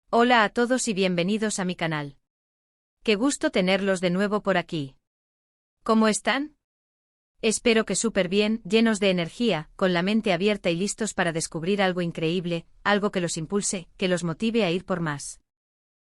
Hola a todos y bienvenidos a mi canal. Qué gusto tenerlos de nuevo por aquí. ¿Cómo están? Espero que súper bien, llenos de energía, con la mente abierta y listos para descubrir algo increíble, algo que los impulse, que los motive a ir por más.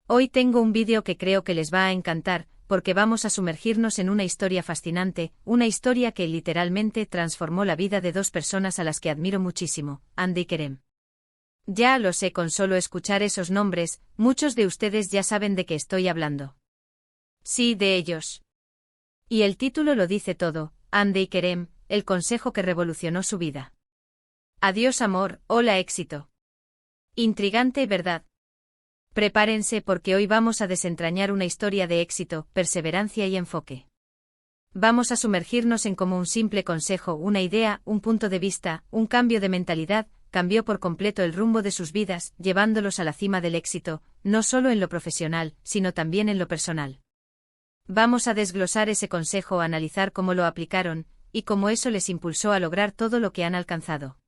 Hoy tengo un vídeo que creo que les va a encantar, porque vamos a sumergirnos en una historia fascinante, una historia que literalmente transformó la vida de dos personas a las que admiro muchísimo, Ande y Kerem. Ya lo sé, con solo escuchar esos nombres, muchos de ustedes ya saben de qué estoy hablando. Sí, de ellos. Y el título lo dice todo, Ande y Kerem, el consejo que revolucionó su vida. Adiós amor, hola éxito. Intrigante, ¿verdad? Prepárense porque hoy vamos a desentrañar una historia de éxito, perseverancia y enfoque. Vamos a sumergirnos en cómo un simple consejo, una idea, un punto de vista, un cambio de mentalidad, cambió por completo el rumbo de sus vidas, llevándolos a la cima del éxito, no solo en lo profesional, sino también en lo personal. Vamos a desglosar ese consejo, a analizar cómo lo aplicaron, y cómo eso les impulsó a lograr todo lo que han alcanzado.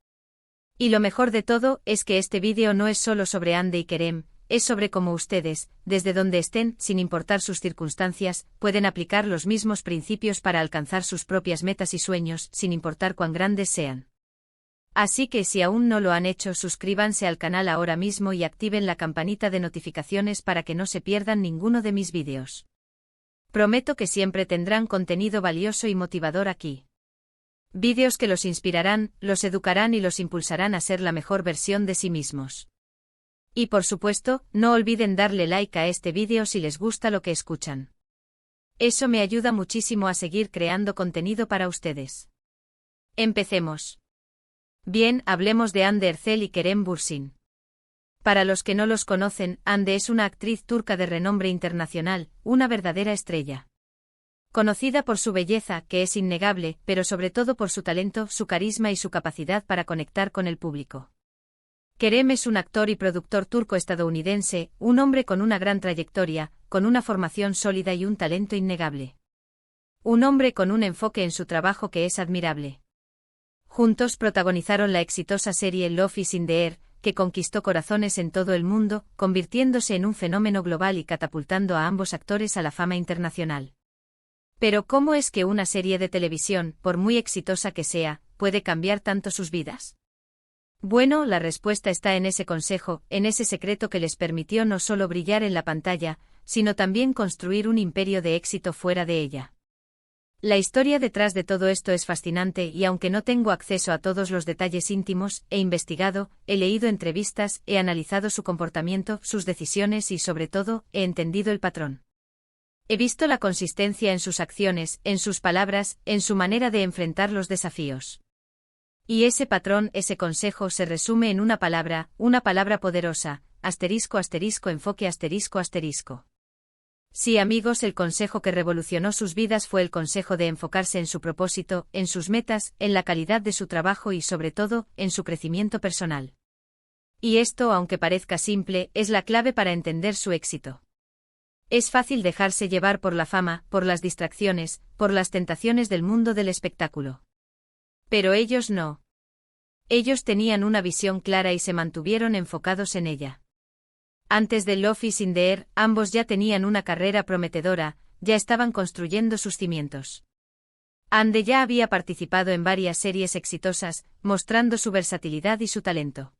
Y lo mejor de todo es que este vídeo no es solo sobre Ande y Kerem, es sobre cómo ustedes, desde donde estén, sin importar sus circunstancias, pueden aplicar los mismos principios para alcanzar sus propias metas y sueños, sin importar cuán grandes sean. Así que si aún no lo han hecho, suscríbanse al canal ahora mismo y activen la campanita de notificaciones para que no se pierdan ninguno de mis vídeos. Prometo que siempre tendrán contenido valioso y motivador aquí. Vídeos que los inspirarán, los educarán y los impulsarán a ser la mejor versión de sí mismos. Y por supuesto, no olviden darle like a este vídeo si les gusta lo que escuchan. Eso me ayuda muchísimo a seguir creando contenido para ustedes. Empecemos. Bien, hablemos de Hande Erçel y Kerem Bürsin. Para los que no los conocen, Hande es una actriz turca de renombre internacional, una verdadera estrella. Conocida por su belleza, que es innegable, pero sobre todo por su talento, su carisma y su capacidad para conectar con el público. Kerem es un actor y productor turco-estadounidense, un hombre con una gran trayectoria, con una formación sólida y un talento innegable. Un hombre con un enfoque en su trabajo que es admirable. Juntos protagonizaron la exitosa serie Love is in the Air, que conquistó corazones en todo el mundo, convirtiéndose en un fenómeno global y catapultando a ambos actores a la fama internacional. Pero ¿cómo es que una serie de televisión, por muy exitosa que sea, puede cambiar tanto sus vidas? Bueno, la respuesta está en ese consejo, en ese secreto que les permitió no solo brillar en la pantalla, sino también construir un imperio de éxito fuera de ella. La historia detrás de todo esto es fascinante y aunque no tengo acceso a todos los detalles íntimos, he investigado, he leído entrevistas, he analizado su comportamiento, sus decisiones y sobre todo, he entendido el patrón. He visto la consistencia en sus acciones, en sus palabras, en su manera de enfrentar los desafíos. Y ese patrón, ese consejo se resume en una palabra poderosa, ***enfoque ***. Sí amigos, el consejo que revolucionó sus vidas fue el consejo de enfocarse en su propósito, en sus metas, en la calidad de su trabajo y sobre todo, en su crecimiento personal. Y esto, aunque parezca simple, es la clave para entender su éxito. Es fácil dejarse llevar por la fama, por las distracciones, por las tentaciones del mundo del espectáculo. Pero ellos no. Ellos tenían una visión clara y se mantuvieron enfocados en ella. Antes de Love is in the Air, ambos ya tenían una carrera prometedora, ya estaban construyendo sus cimientos. Hande ya había participado en varias series exitosas, mostrando su versatilidad y su talento.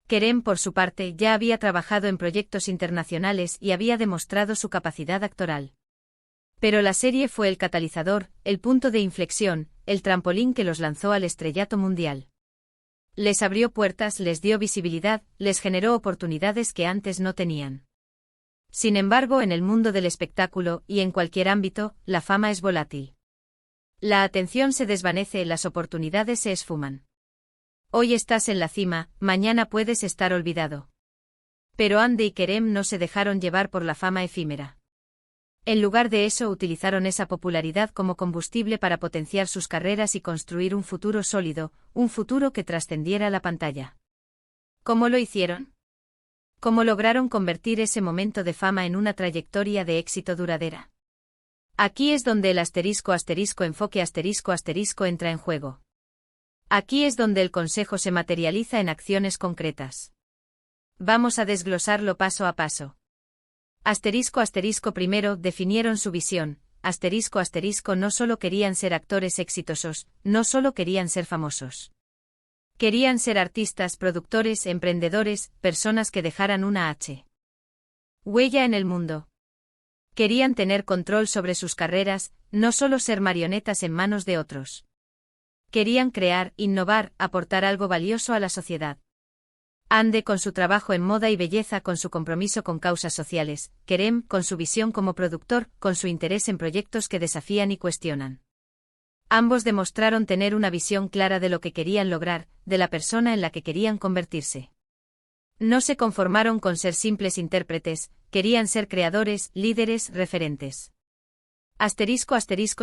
Kerem, por su parte, ya había trabajado en proyectos internacionales y había demostrado su capacidad actoral. Pero la serie fue el catalizador, el punto de inflexión, el trampolín que los lanzó al estrellato mundial. Les abrió puertas, les dio visibilidad, les generó oportunidades que antes no tenían. Sin embargo, en el mundo del espectáculo, y en cualquier ámbito, la fama es volátil. La atención se desvanece, las oportunidades se esfuman. Hoy estás en la cima, mañana puedes estar olvidado. Pero Hande y Kerem no se dejaron llevar por la fama efímera. En lugar de eso, utilizaron esa popularidad como combustible para potenciar sus carreras y construir un futuro sólido, un futuro que trascendiera la pantalla. ¿Cómo lo hicieron? ¿Cómo lograron convertir ese momento de fama en una trayectoria de éxito duradera? Aquí es donde el ***enfoque *** entra en juego. Aquí es donde el consejo se materializa en acciones concretas. Vamos a desglosarlo paso a paso. Primero definieron su visión. No solo querían ser actores exitosos, no solo querían ser famosos. Querían ser artistas, productores, emprendedores, personas que dejaran una huella en el mundo. Querían tener control sobre sus carreras, no solo ser marionetas en manos de otros. Querían crear, innovar, aportar algo valioso a la sociedad. Ande con su trabajo en moda y belleza, con su compromiso con causas sociales, Kerem con su visión como productor, con su interés en proyectos que desafían y cuestionan. Ambos demostraron tener una visión clara de lo que querían lograr, de la persona en la que querían convertirse. No se conformaron con ser simples intérpretes, querían ser creadores, líderes, referentes.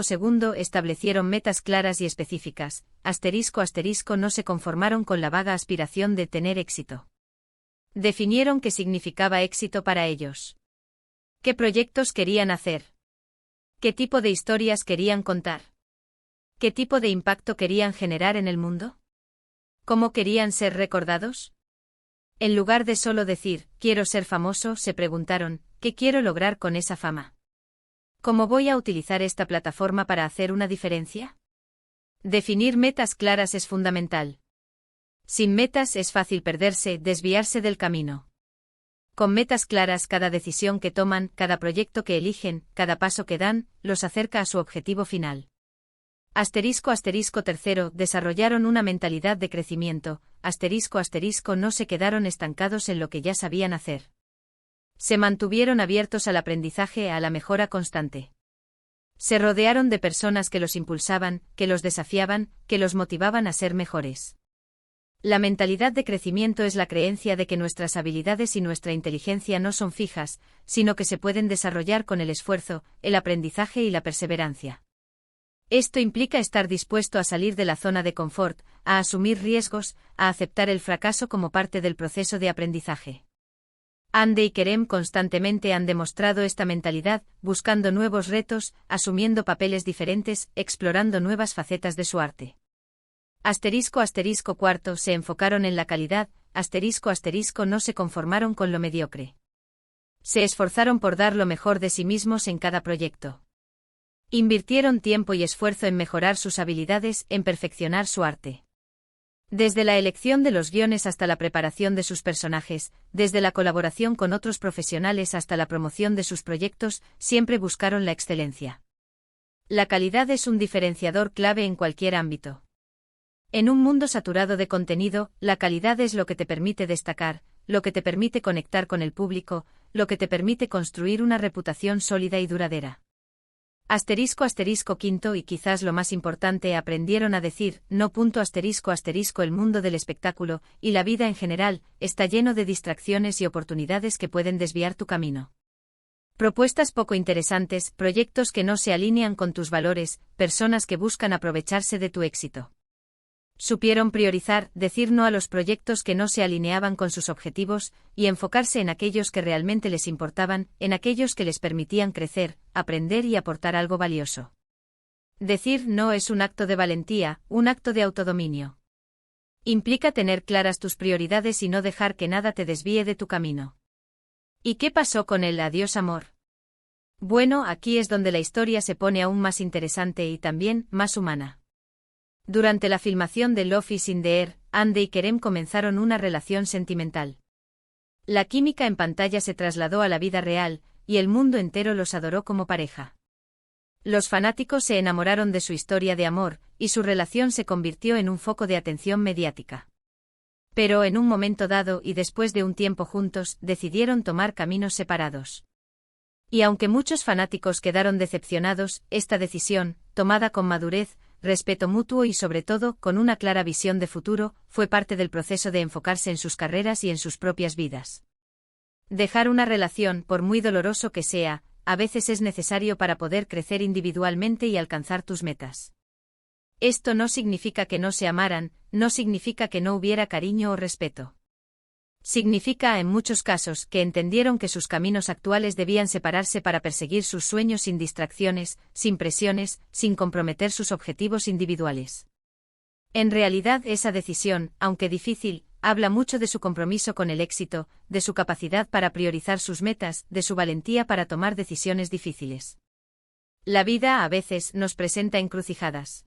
Segundo, establecieron metas claras y específicas. No se conformaron con la vaga aspiración de tener éxito. Definieron qué significaba éxito para ellos. ¿Qué proyectos querían hacer? ¿Qué tipo de historias querían contar? ¿Qué tipo de impacto querían generar en el mundo? ¿Cómo querían ser recordados? En lugar de solo decir, quiero ser famoso, se preguntaron, ¿qué quiero lograr con esa fama? ¿Cómo voy a utilizar esta plataforma para hacer una diferencia? Definir metas claras es fundamental. Sin metas es fácil perderse, desviarse del camino. Con metas claras, cada decisión que toman, cada proyecto que eligen, cada paso que dan, los acerca a su objetivo final. Tercero, desarrollaron una mentalidad de crecimiento. No se quedaron estancados en lo que ya sabían hacer. Se mantuvieron abiertos al aprendizaje, a la mejora constante. Se rodearon de personas que los impulsaban, que los desafiaban, que los motivaban a ser mejores. La mentalidad de crecimiento es la creencia de que nuestras habilidades y nuestra inteligencia no son fijas, sino que se pueden desarrollar con el esfuerzo, el aprendizaje y la perseverancia. Esto implica estar dispuesto a salir de la zona de confort, a asumir riesgos, a aceptar el fracaso como parte del proceso de aprendizaje. Ande y Kerem constantemente han demostrado esta mentalidad, buscando nuevos retos, asumiendo papeles diferentes, explorando nuevas facetas de su arte. Cuarto, se enfocaron en la calidad. No se conformaron con lo mediocre. Se esforzaron por dar lo mejor de sí mismos en cada proyecto. Invirtieron tiempo y esfuerzo en mejorar sus habilidades, en perfeccionar su arte. Desde la elección de los guiones hasta la preparación de sus personajes, desde la colaboración con otros profesionales hasta la promoción de sus proyectos, siempre buscaron la excelencia. La calidad es un diferenciador clave en cualquier ámbito. En un mundo saturado de contenido, la calidad es lo que te permite destacar, lo que te permite conectar con el público, lo que te permite construir una reputación sólida y duradera. Quinto y quizás lo más importante, aprendieron a decir, no. El mundo del espectáculo, y la vida en general, está lleno de distracciones y oportunidades que pueden desviar tu camino. Propuestas poco interesantes, proyectos que no se alinean con tus valores, personas que buscan aprovecharse de tu éxito. Supieron priorizar, decir no a los proyectos que no se alineaban con sus objetivos, y enfocarse en aquellos que realmente les importaban, en aquellos que les permitían crecer, aprender y aportar algo valioso. Decir no es un acto de valentía, un acto de autodominio. Implica tener claras tus prioridades y no dejar que nada te desvíe de tu camino. ¿Y qué pasó con el adiós amor? Bueno, aquí es donde la historia se pone aún más interesante y también más humana. Durante la filmación de Love is in the Air, Ande y Kerem comenzaron una relación sentimental. La química en pantalla se trasladó a la vida real, y el mundo entero los adoró como pareja. Los fanáticos se enamoraron de su historia de amor, y su relación se convirtió en un foco de atención mediática. Pero en un momento dado y después de un tiempo juntos, decidieron tomar caminos separados. Y aunque muchos fanáticos quedaron decepcionados, esta decisión, tomada con madurez, respeto mutuo y sobre todo con una clara visión de futuro, fue parte del proceso de enfocarse en sus carreras y en sus propias vidas. Dejar una relación, por muy doloroso que sea, a veces es necesario para poder crecer individualmente y alcanzar tus metas. Esto no significa que no se amaran, no significa que no hubiera cariño o respeto. Significa, en muchos casos, que entendieron que sus caminos actuales debían separarse para perseguir sus sueños sin distracciones, sin presiones, sin comprometer sus objetivos individuales. En realidad, esa decisión, aunque difícil, habla mucho de su compromiso con el éxito, de su capacidad para priorizar sus metas, de su valentía para tomar decisiones difíciles. La vida a veces nos presenta encrucijadas.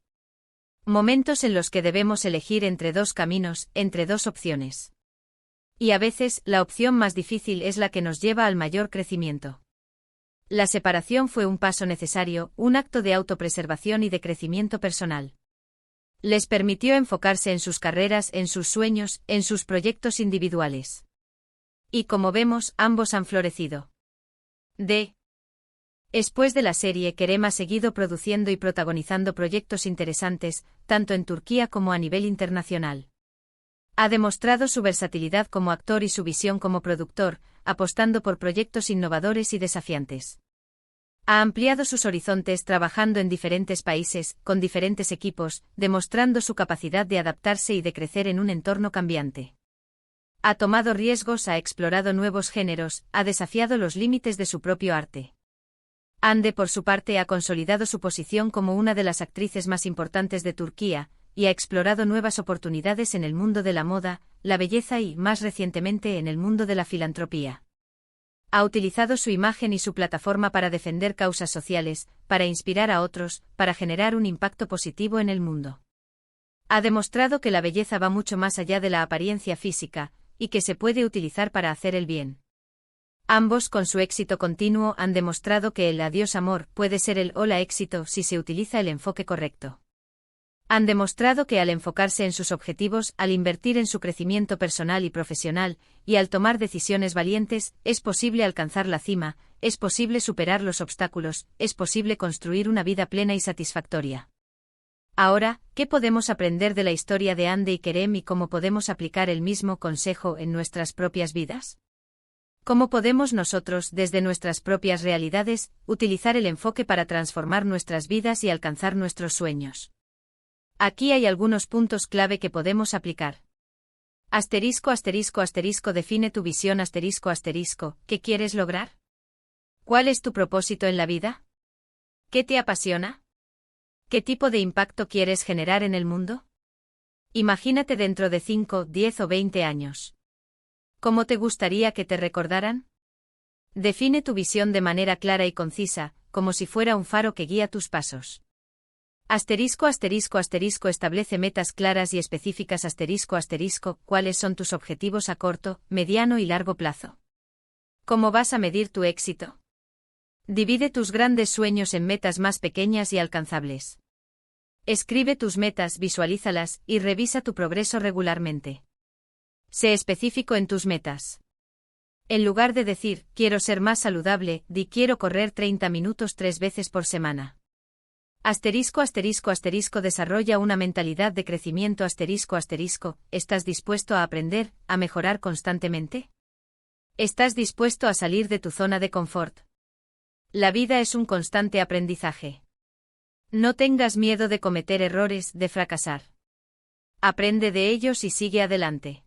Momentos en los que debemos elegir entre dos caminos, entre dos opciones. Y a veces, la opción más difícil es la que nos lleva al mayor crecimiento. La separación fue un paso necesario, un acto de autopreservación y de crecimiento personal. Les permitió enfocarse en sus carreras, en sus sueños, en sus proyectos individuales. Y como vemos, ambos han florecido. Después de la serie, Kerem ha seguido produciendo y protagonizando proyectos interesantes, tanto en Turquía como a nivel internacional. Ha demostrado su versatilidad como actor y su visión como productor, apostando por proyectos innovadores y desafiantes. Ha ampliado sus horizontes trabajando en diferentes países, con diferentes equipos, demostrando su capacidad de adaptarse y de crecer en un entorno cambiante. Ha tomado riesgos, ha explorado nuevos géneros, ha desafiado los límites de su propio arte. Hande, por su parte, ha consolidado su posición como una de las actrices más importantes de Turquía, y ha explorado nuevas oportunidades en el mundo de la moda, la belleza y, más recientemente, en el mundo de la filantropía. Ha utilizado su imagen y su plataforma para defender causas sociales, para inspirar a otros, para generar un impacto positivo en el mundo. Ha demostrado que la belleza va mucho más allá de la apariencia física, y que se puede utilizar para hacer el bien. Ambos, con su éxito continuo, han demostrado que el adiós amor puede ser el hola éxito si se utiliza el enfoque correcto. Han demostrado que al enfocarse en sus objetivos, al invertir en su crecimiento personal y profesional, y al tomar decisiones valientes, es posible alcanzar la cima, es posible superar los obstáculos, es posible construir una vida plena y satisfactoria. Ahora, ¿qué podemos aprender de la historia de Hande y Kerem y cómo podemos aplicar el mismo consejo en nuestras propias vidas? ¿Cómo podemos nosotros, desde nuestras propias realidades, utilizar el enfoque para transformar nuestras vidas y alcanzar nuestros sueños? Aquí hay algunos puntos clave que podemos aplicar. Asterisco, asterisco, asterisco, define tu visión, asterisco, asterisco, ¿qué quieres lograr? ¿Cuál es tu propósito en la vida? ¿Qué te apasiona? ¿Qué tipo de impacto quieres generar en el mundo? Imagínate dentro de 5, 10 o 20 años. ¿Cómo te gustaría que te recordaran? Define tu visión de manera clara y concisa, como si fuera un faro que guía tus pasos. Asterisco, asterisco, asterisco, establece metas claras y específicas, asterisco, asterisco, ¿cuáles son tus objetivos a corto, mediano y largo plazo? ¿Cómo vas a medir tu éxito? Divide tus grandes sueños en metas más pequeñas y alcanzables. Escribe tus metas, visualízalas, y revisa tu progreso regularmente. Sé específico en tus metas. En lugar de decir, quiero ser más saludable, di quiero correr 30 minutos 3 veces por semana. Asterisco, asterisco, asterisco, desarrolla una mentalidad de crecimiento, asterisco, asterisco, ¿estás dispuesto a aprender, a mejorar constantemente? ¿Estás dispuesto a salir de tu zona de confort? La vida es un constante aprendizaje. No tengas miedo de cometer errores, de fracasar. Aprende de ellos y sigue adelante.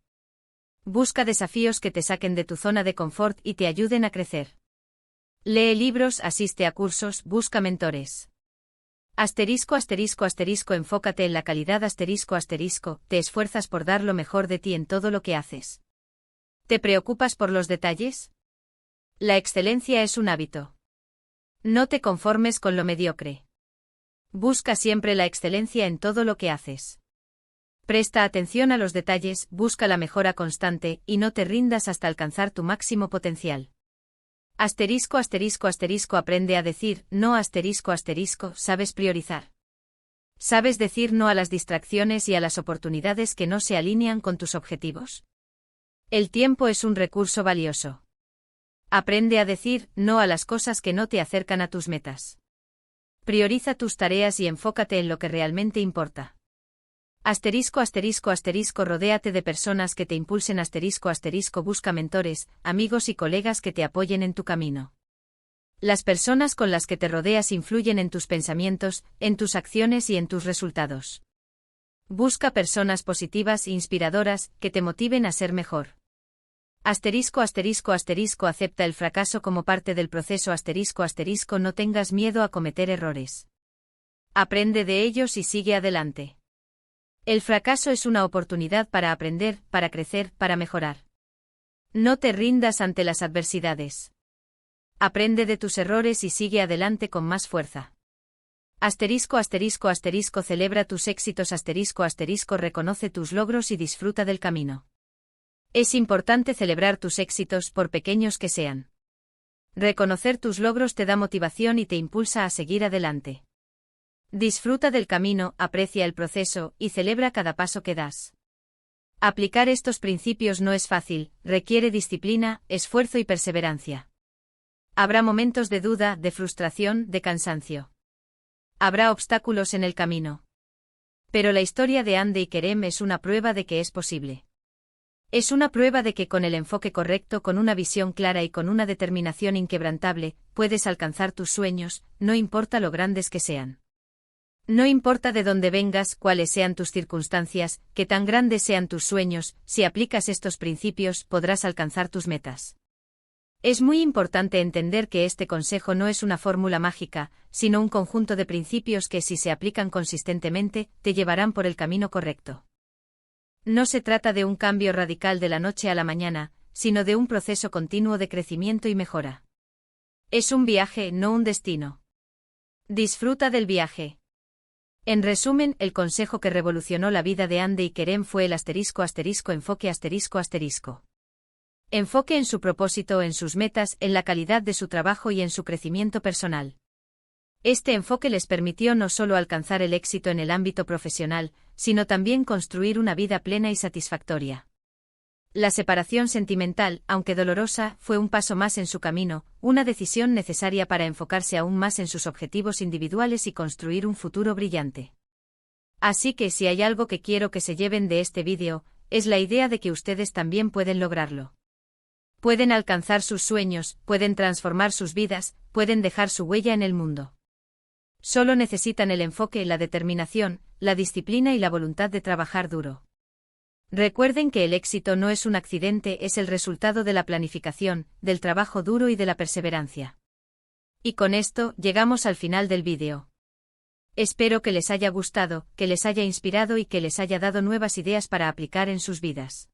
Busca desafíos que te saquen de tu zona de confort y te ayuden a crecer. Lee libros, asiste a cursos, busca mentores. Asterisco, asterisco, asterisco, enfócate en la calidad, asterisco, asterisco, te esfuerzas por dar lo mejor de ti en todo lo que haces. ¿Te preocupas por los detalles? La excelencia es un hábito. No te conformes con lo mediocre. Busca siempre la excelencia en todo lo que haces. Presta atención a los detalles, busca la mejora constante, y no te rindas hasta alcanzar tu máximo potencial. Asterisco, asterisco, asterisco, aprende a decir no, asterisco, asterisco, ¿sabes priorizar? ¿Sabes decir no a las distracciones y a las oportunidades que no se alinean con tus objetivos? El tiempo es un recurso valioso. Aprende a decir no a las cosas que no te acercan a tus metas. Prioriza tus tareas y enfócate en lo que realmente importa. Asterisco, asterisco, asterisco, rodéate de personas que te impulsen, asterisco, asterisco, busca mentores, amigos y colegas que te apoyen en tu camino. Las personas con las que te rodeas influyen en tus pensamientos, en tus acciones y en tus resultados. Busca personas positivas e inspiradoras que te motiven a ser mejor. Asterisco, asterisco, asterisco, acepta el fracaso como parte del proceso, asterisco, asterisco, no tengas miedo a cometer errores. Aprende de ellos y sigue adelante. El fracaso es una oportunidad para aprender, para crecer, para mejorar. No te rindas ante las adversidades. Aprende de tus errores y sigue adelante con más fuerza. Asterisco asterisco asterisco celebra tus éxitos asterisco asterisco reconoce tus logros y disfruta del camino. Es importante celebrar tus éxitos por pequeños que sean. Reconocer tus logros te da motivación y te impulsa a seguir adelante. Disfruta del camino, aprecia el proceso y celebra cada paso que das. Aplicar estos principios no es fácil, requiere disciplina, esfuerzo y perseverancia. Habrá momentos de duda, de frustración, de cansancio. Habrá obstáculos en el camino. Pero la historia de Hande y Kerem es una prueba de que es posible. Es una prueba de que con el enfoque correcto, con una visión clara y con una determinación inquebrantable, puedes alcanzar tus sueños, no importa lo grandes que sean. No importa de dónde vengas, cuáles sean tus circunstancias, qué tan grandes sean tus sueños, si aplicas estos principios podrás alcanzar tus metas. Es muy importante entender que este consejo no es una fórmula mágica, sino un conjunto de principios que si se aplican consistentemente, te llevarán por el camino correcto. No se trata de un cambio radical de la noche a la mañana, sino de un proceso continuo de crecimiento y mejora. Es un viaje, no un destino. Disfruta del viaje. En resumen, el consejo que revolucionó la vida de Hande y Kerem fue el enfoque ***. Enfoque en su propósito, en sus metas, en la calidad de su trabajo y en su crecimiento personal. Este enfoque les permitió no solo alcanzar el éxito en el ámbito profesional, sino también construir una vida plena y satisfactoria. La separación sentimental, aunque dolorosa, fue un paso más en su camino, una decisión necesaria para enfocarse aún más en sus objetivos individuales y construir un futuro brillante. Así que si hay algo que quiero que se lleven de este vídeo, es la idea de que ustedes también pueden lograrlo. Pueden alcanzar sus sueños, pueden transformar sus vidas, pueden dejar su huella en el mundo. Solo necesitan el enfoque, la determinación, la disciplina y la voluntad de trabajar duro. Recuerden que el éxito no es un accidente, es el resultado de la planificación, del trabajo duro y de la perseverancia. Y con esto, llegamos al final del vídeo. Espero que les haya gustado, que les haya inspirado y que les haya dado nuevas ideas para aplicar en sus vidas.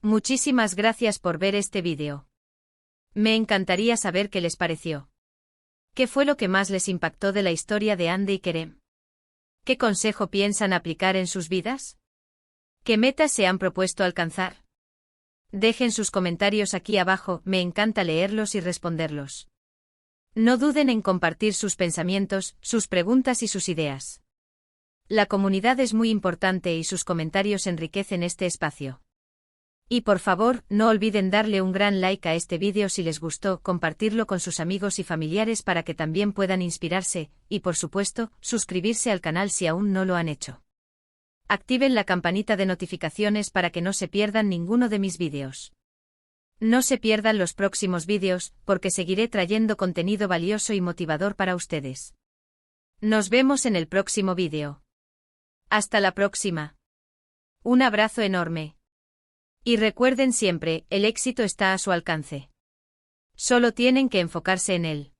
Muchísimas gracias por ver este vídeo. Me encantaría saber qué les pareció. ¿Qué fue lo que más les impactó de la historia de Hande y Kerem? ¿Qué consejo piensan aplicar en sus vidas? ¿Qué metas se han propuesto alcanzar? Dejen sus comentarios aquí abajo, me encanta leerlos y responderlos. No duden en compartir sus pensamientos, sus preguntas y sus ideas. La comunidad es muy importante y sus comentarios enriquecen este espacio. Y por favor, no olviden darle un gran like a este vídeo si les gustó, compartirlo con sus amigos y familiares para que también puedan inspirarse, y por supuesto, suscribirse al canal si aún no lo han hecho. Activen la campanita de notificaciones para que no se pierdan ninguno de mis vídeos. No se pierdan los próximos vídeos, porque seguiré trayendo contenido valioso y motivador para ustedes. Nos vemos en el próximo vídeo. Hasta la próxima. Un abrazo enorme. Y recuerden siempre, el éxito está a su alcance. Solo tienen que enfocarse en él.